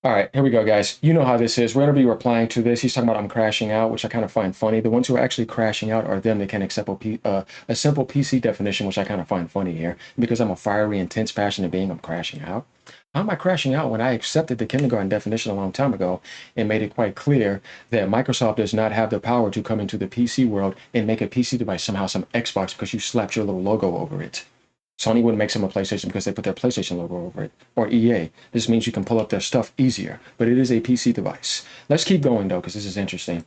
All right, here we go, guys. You know how this is. We're going to be replying to this. He's talking about I'm crashing out, which I kind of find funny. The ones who are actually crashing out are them that can accept a simple PC definition, which I kind of find funny here. Because I'm a fiery, intense, passionate being, I'm crashing out. How am I crashing out when I accepted the kindergarten definition a long time ago and made it quite clear that Microsoft does not have the power to come into the PC world and make a PC device somehow some Xbox because you slapped your little logo over it? Sony wouldn't make some a PlayStation because they put their PlayStation logo over it, or EA. This means you can pull up their stuff easier, but it is a PC device. Let's keep going though, because this is interesting.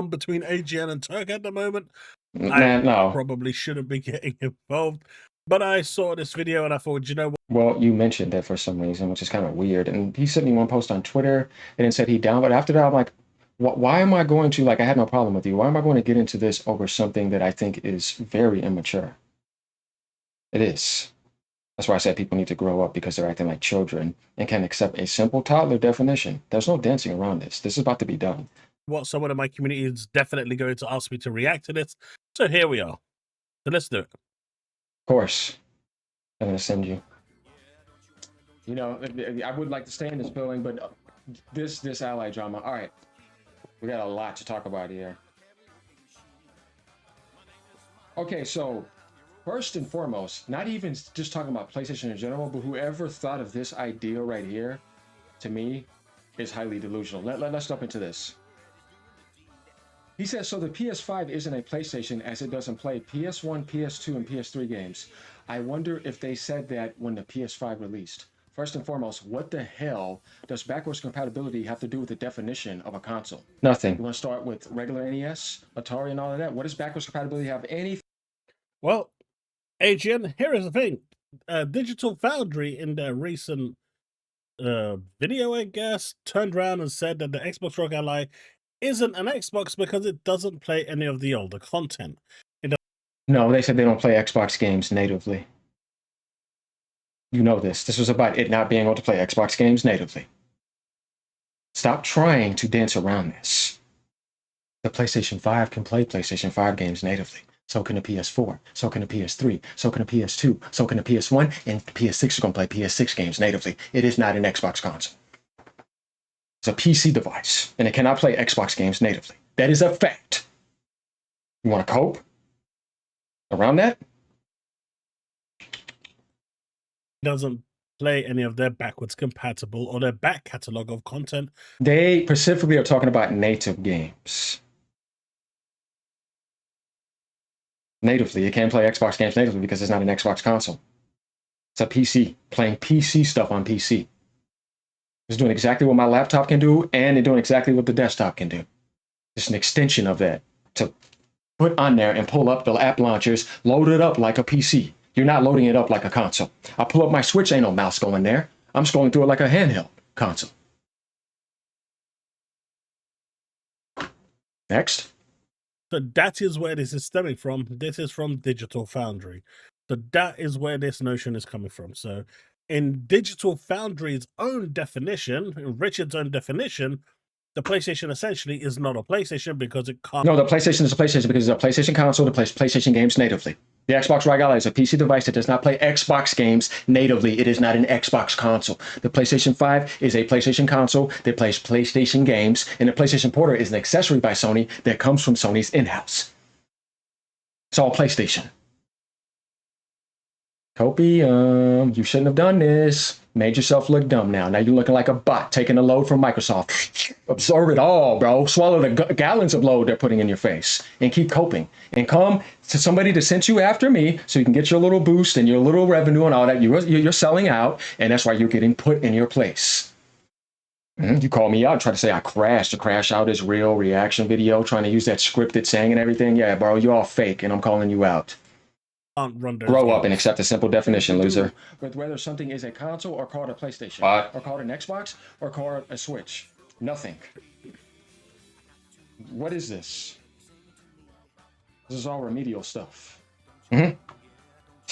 Between AGN and Turk at the moment, Man, no. probably shouldn't be getting involved. But I saw this video and I thought, you know what? Well, you mentioned that for some reason, which is kind of weird. And he sent me one post on Twitter and then said he downloaded. After that, I'm like, why am I going to, like, I had no problem with you. Why am I going to get into this over something that I think is very immature? It is. That's why I said people need to grow up because they're acting like children and can accept a simple toddler definition. There's no dancing around this. This is about to be done. What someone in my community is definitely going to ask me to react to this. So here we are. So let's do it. Of course, I'm going to send you. You know, I would like to stay in this building, but this ally drama. All right, we got a lot to talk about here. Okay, so first and foremost, not even just talking about PlayStation in general, but whoever thought of this idea right here, to me, is highly delusional. Let's jump into this. He says, so the PS5 isn't a PlayStation as it doesn't play PS1, PS2, and PS3 games. I wonder if they said that when the PS5 released. First and foremost, what the hell does backwards compatibility have to do with the definition of a console? Nothing. You want to start with regular NES, Atari, and all of that? What does backwards compatibility have anything? Well, AGN, here is the thing. Digital Foundry in their recent video, I guess, turned around and said that the Xbox Rogue Ally isn't an Xbox because it doesn't play any of the older content. No, they said they don't play Xbox games natively. You know this. This was about it not being able to play Xbox games natively. Stop trying to dance around this. The PlayStation 5 can play PlayStation 5 games natively. So can the PS4. So can the PS3. So can the PS2. So can the PS1. And the PS6 is going to play PS6 games natively. It is not an Xbox console. It's a PC device, and it cannot play Xbox games natively. That is a fact. You want to cope around that? Doesn't play any of their backwards compatible or their back catalog of content. They specifically are talking about native games. Natively, it can't play Xbox games natively because it's not an Xbox console. It's a PC, playing PC stuff on PC. It's doing exactly what my laptop can do, and it's doing exactly what the desktop can do. It's an extension of that to put on there and pull up the app launchers, load it up like a PC. You're not loading it up like a console. I pull up my Switch, ain't no mouse going there. I'm scrolling through it like a handheld console. Next. So that is where this is stemming from. This is from Digital Foundry. So that is where this notion is coming from. So in Digital Foundry's own definition, in Richard's own definition, the PlayStation essentially is not a PlayStation because it can't. No, the PlayStation is a PlayStation because it's a PlayStation console that plays PlayStation games natively. The Xbox Rogue Ally is a PC device that does not play Xbox games natively. It is not an Xbox console. The PlayStation 5 is a PlayStation console that plays PlayStation games, and the PlayStation Porter is an accessory by Sony that comes from Sony's in-house. It's all PlayStation. Copium, you shouldn't have done this. Made yourself look dumb now. Now you're looking like a bot taking a load from Microsoft. Absorb it all, bro. Swallow the gallons of load they're putting in your face and keep coping. And come to somebody to send you after me so you can get your little boost and your little revenue and all that. You're selling out, and that's why you're getting put in your place. You call me out, try to say I crashed. The crash out is real reaction video, trying to use that scripted saying and everything. Yeah, bro, you're all fake, and I'm calling you out. Grow up and accept a simple definition, loser. But whether something is a console or called a PlayStation, or called an Xbox, or called a Switch, nothing. What is this? This is all remedial stuff. Something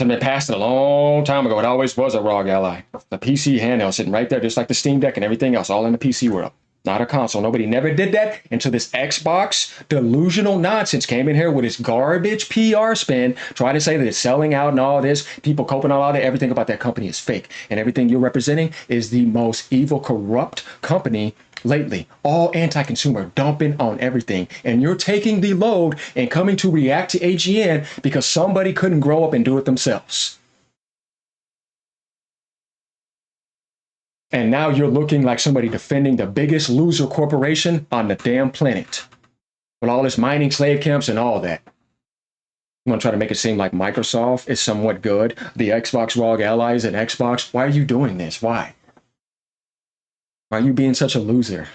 that passed a long time ago. It always was a ROG Ally. The PC handheld sitting right there, just like the Steam Deck and everything else, all in the PC world. not a console. Nobody never did that until this Xbox delusional nonsense came in here with its garbage PR spin, trying to say that it's selling out and all this. People coping on all that. Everything about that company is fake. And everything you're representing is the most evil, corrupt company lately. All anti-consumer, dumping on everything. And you're taking the load and coming to react to AGN because somebody couldn't grow up and do it themselves. And now you're looking like somebody defending the biggest loser corporation on the damn planet with all this mining slave camps and all that. You want to try to make it seem like Microsoft is somewhat good, the Xbox ROG allies and Xbox. Why are you doing this? Why? Why are you being such a loser?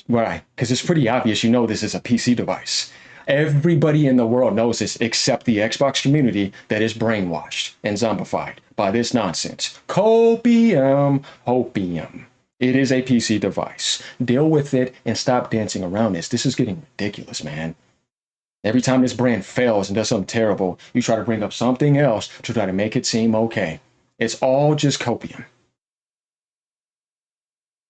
Why? Because it's pretty obvious you know this is a PC device. Everybody in the world knows this except the Xbox community that is brainwashed and zombified by this nonsense. Copium, hopium. It is a PC device. Deal with it and stop dancing around this. This is getting ridiculous, man. Every time this brand fails and does something terrible, you try to bring up something else to try to make it seem okay. It's all just copium.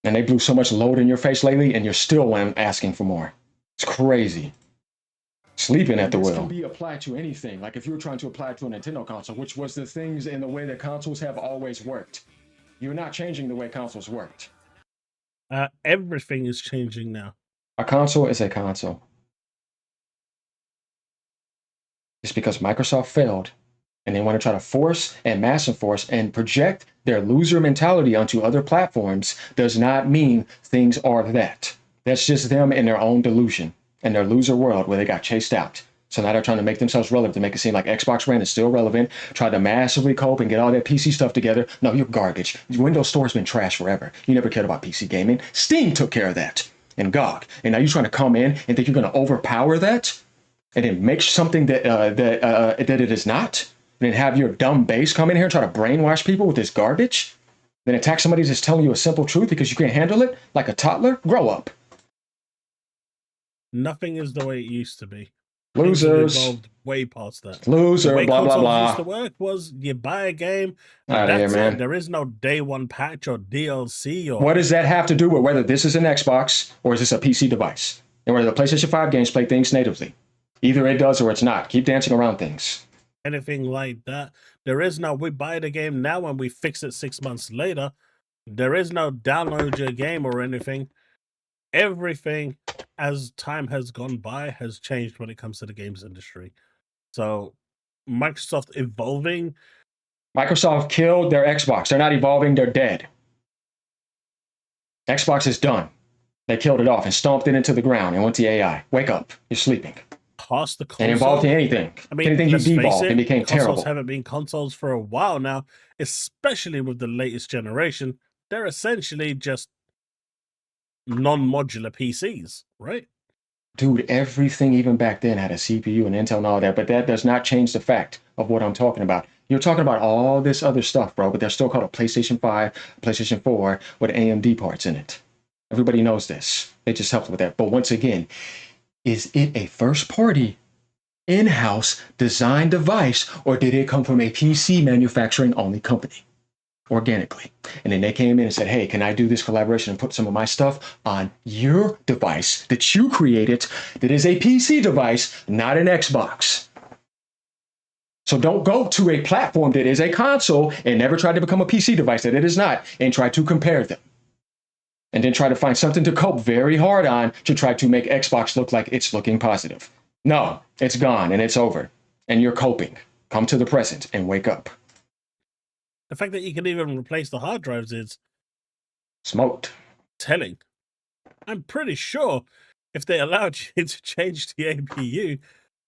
And they blew so much load in your face lately, and you're still asking for more. It's crazy. Sleeping at the wheel. This can be applied to anything. Like if you were trying to apply it to a Nintendo console, which was the things in the way that consoles have always worked. You're not changing the way consoles worked. Everything is changing now. A console is a console. It's because Microsoft failed and they want to try to force and mass enforce and project their loser mentality onto other platforms does not mean things are that. That's just them in their own delusion. In their loser world where they got chased out. So now they're trying to make themselves relevant to make it seem like Xbox brand is still relevant, try to massively cope and get all that PC stuff together. No, you're garbage. Windows Store's been trash forever. You never cared about PC gaming. Steam took care of that. And GOG. And now you're trying to come in and think you're going to overpower that and then make something that it is not, and then have your dumb base come in here and try to brainwash people with this garbage, then attack somebody that's telling you a simple truth because you can't handle it like a toddler. Grow up. Nothing is the way it used to be. Losers. Evolved way past that. Loser, the way blah, blah, blah. used to work was you buy a game, and Out of here, man. There is no day one patch or DLC. Or what does that have to do with whether this is an Xbox or is this a PC device? And whether the PlayStation 5 games play things natively. Either it does or it's not. Keep dancing around things. Anything like that. There is no, we buy the game now and we fix it 6 months later. There is no download your game or anything. Everything, as time has gone by, has changed when it comes to the games industry. So Microsoft evolving. Microsoft killed their Xbox. They're not evolving, they're dead. Xbox is done. They killed it off and stomped it into the ground and went to AI. Wake up. You're sleeping. Past the console. And involved in anything. I mean, anything you devolved and became consoles terrible. Haven't been consoles for a while now, especially with the latest generation. They're essentially just non-modular PCs, right? Dude, everything even back then had a CPU and Intel and all that, but that does not change the fact of what I'm talking about. You're talking about all this other stuff, bro, but they're still called a PlayStation 5, PlayStation 4 with AMD parts in it. Everybody knows this. They just helped with that. But once again, is it a first-party, in-house design device, or did it come from a PC manufacturing-only company? Organically. And then they came in and said, hey, can I do this collaboration and put some of my stuff on your device that you created that is a PC device, not an Xbox? So don't go to a platform that is a console and never try to become a PC device that it is not and try to compare them. And then try to find something to cope very hard on to try to make Xbox look like it's looking positive. No, it's gone and it's over. And you're coping. Come to the present and wake up. The fact that you can even replace the hard drives is smoked. Telling. I'm pretty sure if they allowed you to change the APU,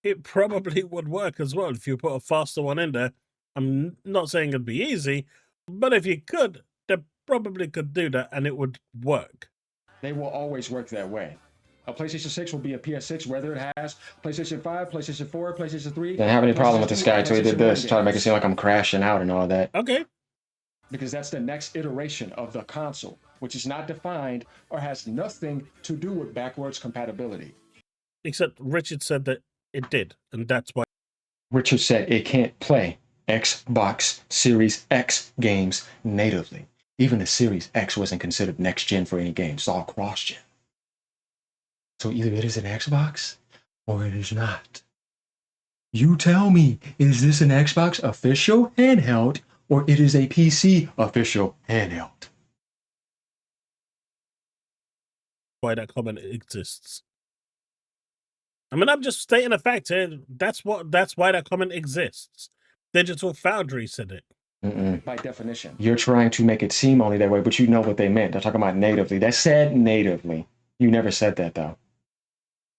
it probably would work as well if you put a faster one in there. I'm not saying it'd be easy, but if you could, they probably could do that and it would work. They will always work that way. A PlayStation 6 will be a PS6, whether it has PlayStation 5, PlayStation 4, PlayStation 3. Didn't have any problem with this guy until he did this, trying to make it seem like I'm crashing out and all that. Okay. Because that's the next iteration of the console, which is not defined or has nothing to do with backwards compatibility. Except Richard said that it did, and that's why. Richard said it can't play Xbox Series X games natively. Even the Series X wasn't considered next gen for any games. It's all cross gen. So either it is an Xbox or it is not. You tell me, is this an Xbox official handheld or it is a PC official handheld? Why that comment exists. I mean, I'm just stating a fact here. That's why that comment exists. Digital Foundry said it. By definition. You're trying to make it seem only that way, but you know what they meant. They're talking about natively. They said natively. You never said that, though.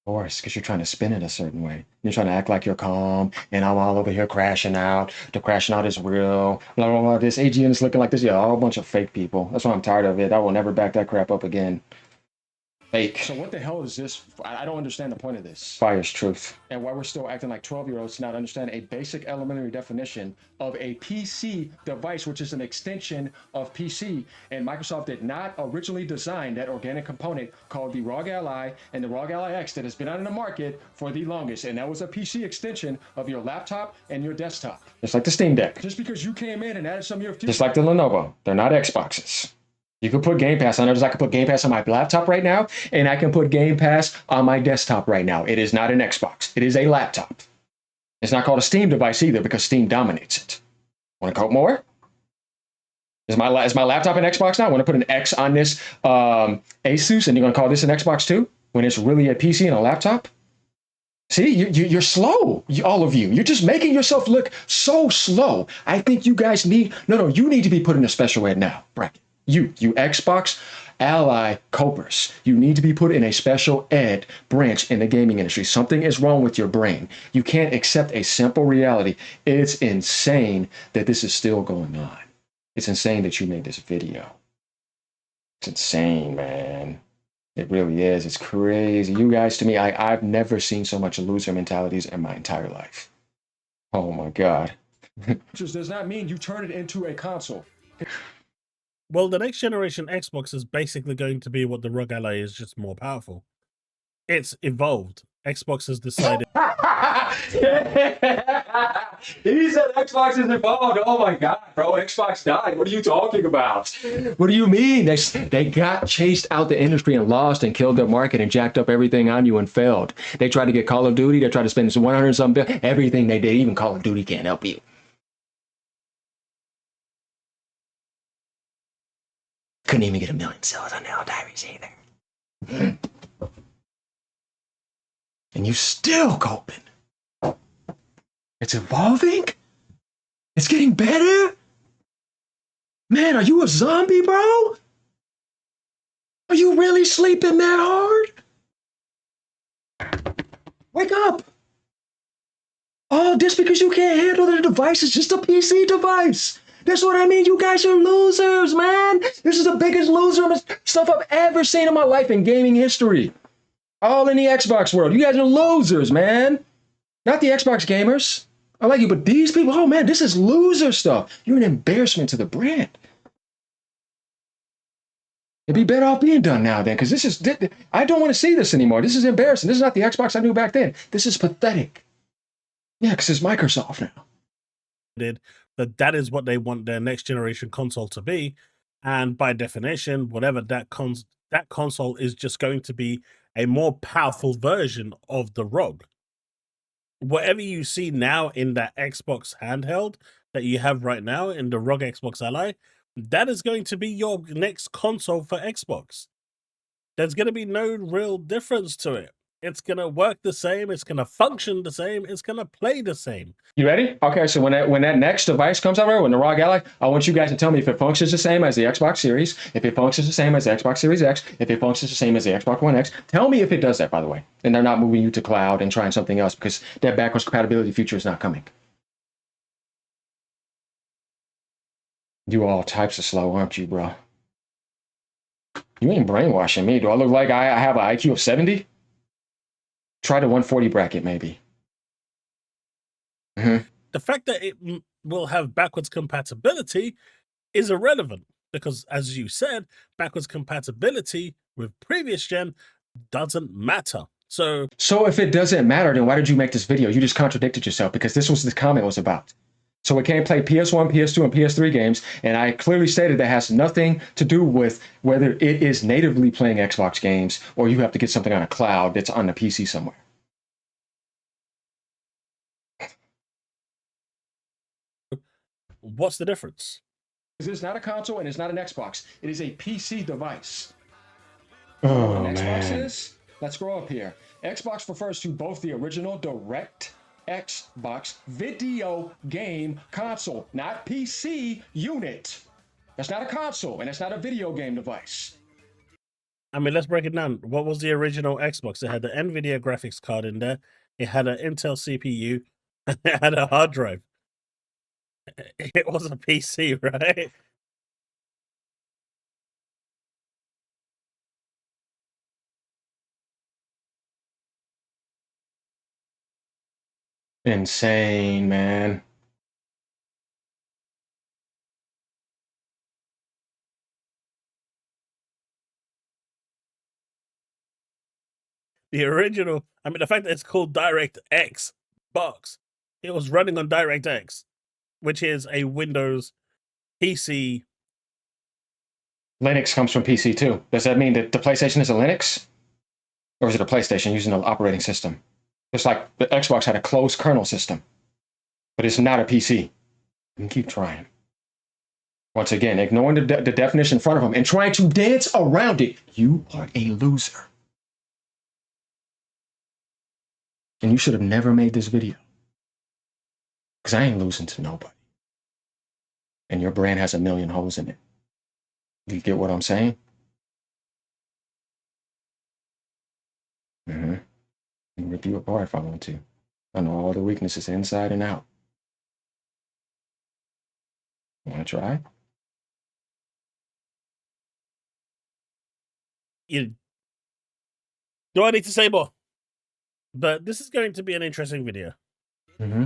Of course, because you're trying to spin it a certain way. You're trying to act like you're calm, and I'm all over here crashing out. The crashing out is real. Blah, blah, blah. This AGN is looking like this. Yeah, all a bunch of fake people. That's why I'm tired of it. I will never back that crap up again. Fake. So what the hell is this? I don't understand the point of this. Fire's truth. And why we're still acting like 12-year-olds to not understand a basic elementary definition of a PC device, which is an extension of PC. And Microsoft did not originally design that organic component called the ROG Ally and the ROG Ally X that has been out in the market for the longest. And that was a PC extension of your laptop and your desktop. Just like the Steam Deck. Just because you came in and added some of your... Just like the Lenovo. They're not Xboxes. You can put Game Pass on it, just like I can put Game Pass on my laptop right now, and I can put Game Pass on my desktop right now. It is not an Xbox. It is a laptop. It's not called a Steam device either because Steam dominates it. Want to quote more? Is my laptop an Xbox now? I want to put an X on this Asus, and you're going to call this an Xbox too? When it's really a PC and a laptop? See, you're slow, all of you. You're just making yourself look so slow. I think you guys need... No, you need to be put in a special ed now, bracket. You Xbox Ally copers, you need to be put in a special ed branch in the gaming industry. Something is wrong with your brain. You can't accept a simple reality. It's insane that this is still going on. It's insane that you made this video. It's insane, man. It really is. It's crazy. You guys, to me, I've never seen so much loser mentalities in my entire life. Oh my God. Which does not mean you turn it into a console. Well, the next generation Xbox is basically going to be what the ROG Ally is, just more powerful. It's evolved. Xbox has decided. He said Xbox is evolved. Oh my God, bro. Xbox died. What are you talking about? What do you mean? They got chased out the industry and lost and killed their market and jacked up everything on you and failed. They tried to get Call of Duty. They tried to spend 100 something billion. Everything they did, even Call of Duty can't help you. Couldn't even get 1 million sales on Helldivers either. And you still coping. It's evolving? It's getting better? Man, are you a zombie, bro? Are you really sleeping that hard? Wake up! Oh, just because you can't handle the device is just a PC device. That's what I mean. You guys are losers, man. This is the biggest loser stuff I've ever seen in my life in gaming history. All in the Xbox world. You guys are losers, man. Not the Xbox gamers. I like you, but these people, oh man, this is loser stuff. You're an embarrassment to the brand. It'd be better off being done now then, because I don't want to see this anymore. This is embarrassing. This is not the Xbox I knew back then. This is pathetic. Yeah, because it's Microsoft now. That is what they want their next generation console to be, and by definition, whatever that console is just going to be a more powerful version of the ROG. Whatever you see now in that Xbox handheld that you have right now in the ROG Xbox Ally, that is going to be your next console for Xbox. There's going to be no real difference to it. It's going to work the same. It's going to function the same. It's going to play the same. You ready? Okay, so when that next device comes out, when the ROG Ally, I want you guys to tell me if it functions the same as the Xbox Series, if it functions the same as the Xbox Series X, if it functions the same as the Xbox One X. Tell me if it does that, by the way. And they're not moving you to cloud and trying something else because that backwards compatibility feature is not coming. You all types of slow, aren't you, bro? You ain't brainwashing me. Do I look like I have an IQ of 70? Try the 140 bracket, maybe. The fact that it will have backwards compatibility is irrelevant because, as you said, backwards compatibility with previous gen doesn't matter. So if it doesn't matter, then why did you make this video? You just contradicted yourself because this was the comment was about. So it can't play PS1, PS2, and PS3 games. And I clearly stated that has nothing to do with whether it is natively playing Xbox games or you have to get something on a cloud that's on the PC somewhere. What's the difference? It's not a console and it's not an Xbox. It is a PC device. Oh, what an Xbox man. is? Let's scroll up here. Xbox refers to both the original direct Xbox video game console, not PC unit. That's not a console and it's not a video game device. I mean, let's break it down. What was the original Xbox? It had the NVIDIA graphics card in there. It had an Intel CPU. And it had a hard drive. It was a PC, right? Insane, man. The original, I mean, the fact that it's called DirectX box, it was running on DirectX, which is a Windows PC. Linux comes from PC too. Does that mean that the PlayStation is a Linux? Or is it a PlayStation using an operating system? It's like the Xbox had a closed kernel system, but it's not a PC. You can keep trying. Once again, ignoring the definition in front of them and trying to dance around it, you are a loser. And you should have never made this video. Because I ain't losing to nobody. And your brand has a million holes in it. You get what I'm saying? Mm-hmm. I can rip you apart if I want to. I know all the weaknesses inside and out. Want to try? Do I need to say more? But this is going to be an interesting video. Mm-hmm.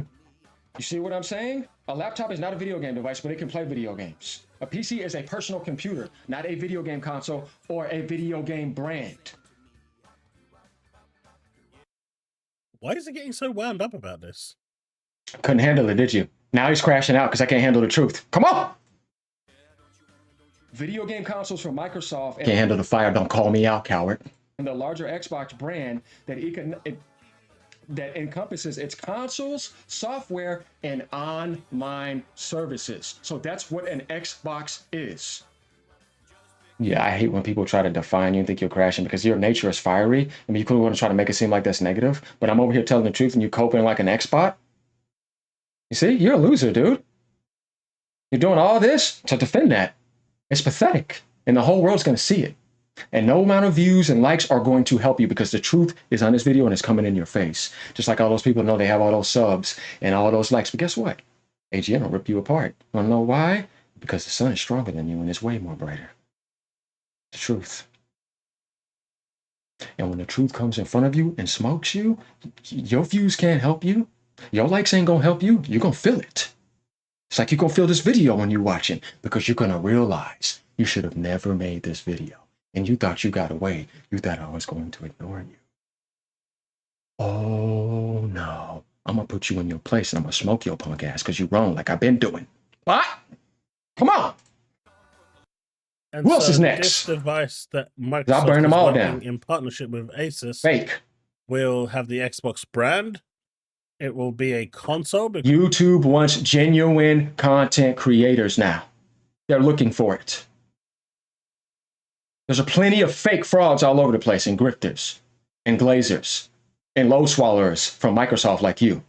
You see what I'm saying? A laptop is not a video game device, but it can play video games. A PC is a personal computer, not a video game console or a video game brand. Why is it getting so wound up about this? Couldn't handle it, did you? Now he's crashing out because I can't handle the truth. Come on! Video game consoles from Microsoft can't handle the fire. Don't call me out, coward. And the larger Xbox brand that that encompasses its consoles, software, and online services. So that's what an Xbox is. Yeah, I hate when people try to define you and think you're crashing because your nature is fiery. I mean, you could want to try to make it seem like that's negative, but I'm over here telling the truth and you coping like an Xbot. You see, you're a loser, dude. You're doing all this to defend that. It's pathetic, and the whole world's going to see it. And no amount of views and likes are going to help you because the truth is on this video and it's coming in your face. Just like all those people know they have all those subs and all those likes. But guess what? AGN will rip you apart. You want to know why? Because the sun is stronger than you and it's way more brighter. The truth. And when the truth comes in front of you and smokes you, your views can't help you. Your likes ain't going to help you. You're going to feel it. It's like you're going to feel this video when you're watching because you're going to realize you should have never made this video. And you thought you got away. You thought I was going to ignore you. Oh, no. I'm going to put you in your place and I'm going to smoke your punk ass because you're wrong like I've been doing. What? Come on. And Who else is next? This device that Microsoft burn them is all working down. in partnership with Asus Fake. will have the Xbox brand. It will be a console. YouTube wants genuine content creators now. They're looking for it. There's a plenty of fake frauds all over the place and grifters and glazers and low swallowers from Microsoft like you.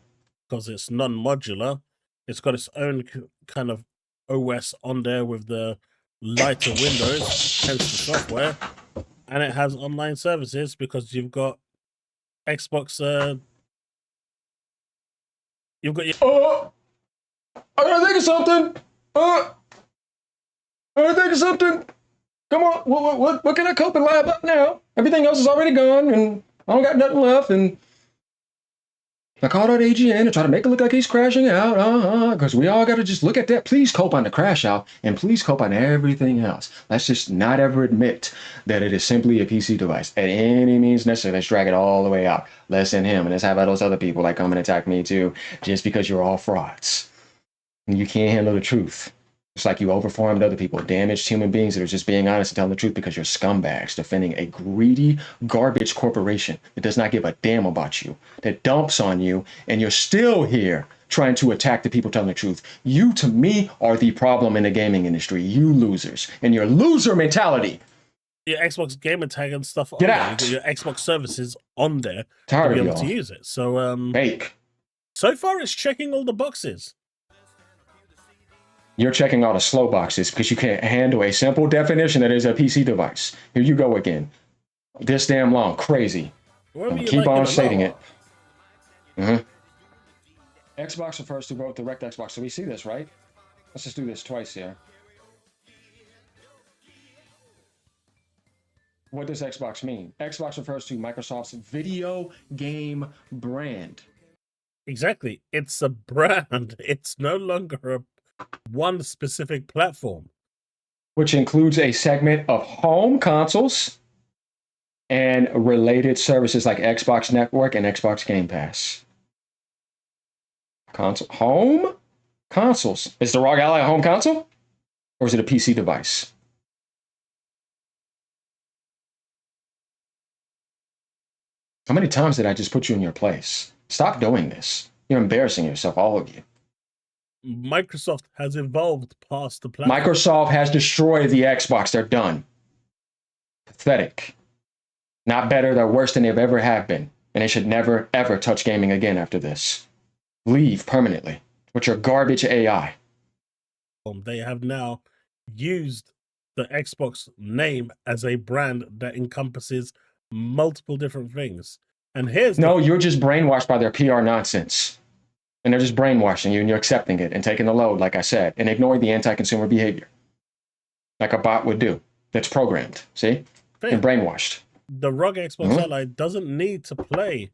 Because it's non-modular. It's got its own kind of OS on there with the lighter windows, hence the software. And it has online services because you've got Xbox... you've got your... I gotta think of something! I gotta think of something! Come on, what can I cope and lie about now? Everything else is already gone, and I don't got nothing left, and I called out AGN and tried to make it look like he's crashing out, because we all got to just look at that. Please cope on the crash out, and please cope on everything else. Let's just not ever admit that it is simply a PC device at any means necessary. Let's drag it all the way out. Let's send him, and let's have all those other people like come and attack me too, just because you're all frauds. And you can't handle the truth. It's like you overformed other people, damaged human beings that are just being honest and telling the truth because you're scumbags defending a greedy garbage corporation that does not give a damn about you, that dumps on you, and you're still here trying to attack the people telling the truth. You, to me, are the problem in the gaming industry. You losers and your loser mentality. Your Xbox gamer tag and stuff on Get there. out. You got your Xbox services on there Tired to be of able to y'all. use it. So Fake. so far it's checking all the boxes. You're checking all the slow boxes because you can't handle a simple definition that is a PC device. Here you go again. This damn long. Crazy. Keep on stating it. Xbox refers to both direct Xbox. So we see this, right? Let's just do this twice here. What does Xbox mean? Xbox refers to Microsoft's video game brand. Exactly. It's a brand. It's no longer one specific platform. Which includes a segment of home consoles and related services like Xbox Network and Xbox Game Pass. Home consoles. Is the ROG Ally a home console? Or is it a PC device? How many times did I just put you in your place? Stop doing this. You're embarrassing yourself, all of you. Microsoft has evolved past the platform. Microsoft has destroyed the Xbox. They're done. Pathetic. Not better, they're worse than they've ever have been. And they should never, ever touch gaming again after this. Leave permanently with your garbage AI. They have now used the Xbox name as a brand that encompasses multiple different things. And here's you're just brainwashed by their PR nonsense. And they're just brainwashing you and you're accepting it and taking the load, like I said, and ignoring the anti-consumer behavior. Like a bot would do. That's programmed. See? And brainwashed. The ROG Xbox Ally doesn't need to play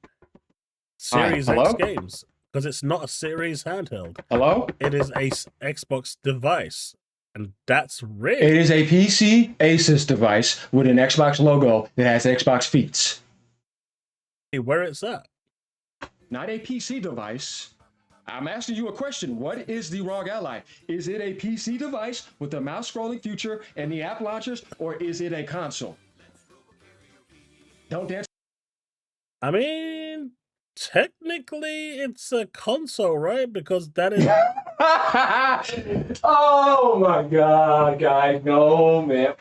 Series X games because it's not a Series handheld. Hello? It is a Xbox device. And that's real. It is a PC Asus device with an Xbox logo that has Xbox feet. Hey, where it's at? Not a PC device. I'm asking you a question. What is the ROG Ally? Is it a PC device with the mouse scrolling feature and the app launchers, or is it a console? Don't dance. I mean, technically it's a console, right? Because that is... Oh my God, guys. No, man.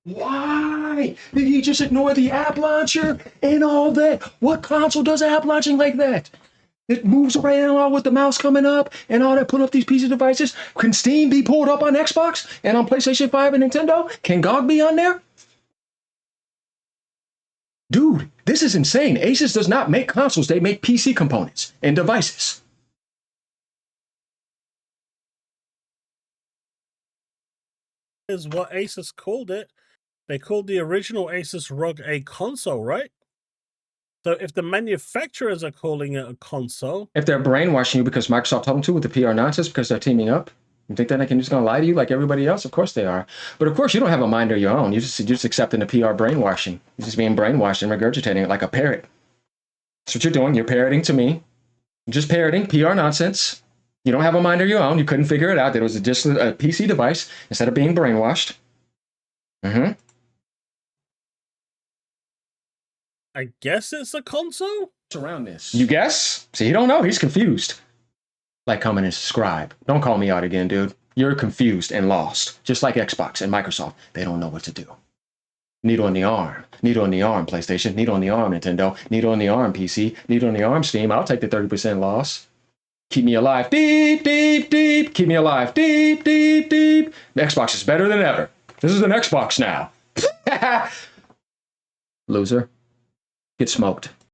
Why did he just ignore the app launcher and all that? What console does app launching like that? It moves around all with the mouse coming up and all that, put up these PC devices. Can Steam be pulled up on Xbox and on PlayStation 5 and Nintendo? Can GOG be on there? Dude, this is insane. Asus does not make consoles. They make PC components and devices. Is what Asus called it. They called the original Asus ROG a console, right? So if the manufacturers are calling it a console... If they're brainwashing you because Microsoft told them to with the PR nonsense because they're teaming up, you think that they can just gonna lie to you like everybody else? Of course they are. But of course you don't have a mind of your own. You're just accepting the PR brainwashing. You're just being brainwashed and regurgitating it like a parrot. That's what you're doing. You're parroting to me. You're just parroting PR nonsense. You don't have a mind of your own. You couldn't figure it out that it was just a PC device instead of being brainwashed. I guess it's a console? Around this. You guess? See, he don't know. He's confused. Like, comment and subscribe. Don't call me out again, dude. You're confused and lost. Just like Xbox and Microsoft. They don't know what to do. Needle in the arm. Needle in the arm, PlayStation. Needle in the arm, Nintendo. Needle in the arm, PC. Needle in the arm, Steam. I'll take the 30% loss. Keep me alive. Deep, deep, deep. Keep me alive. Deep, deep, deep. The Xbox is better than ever. This is an Xbox now. Loser. Get smoked.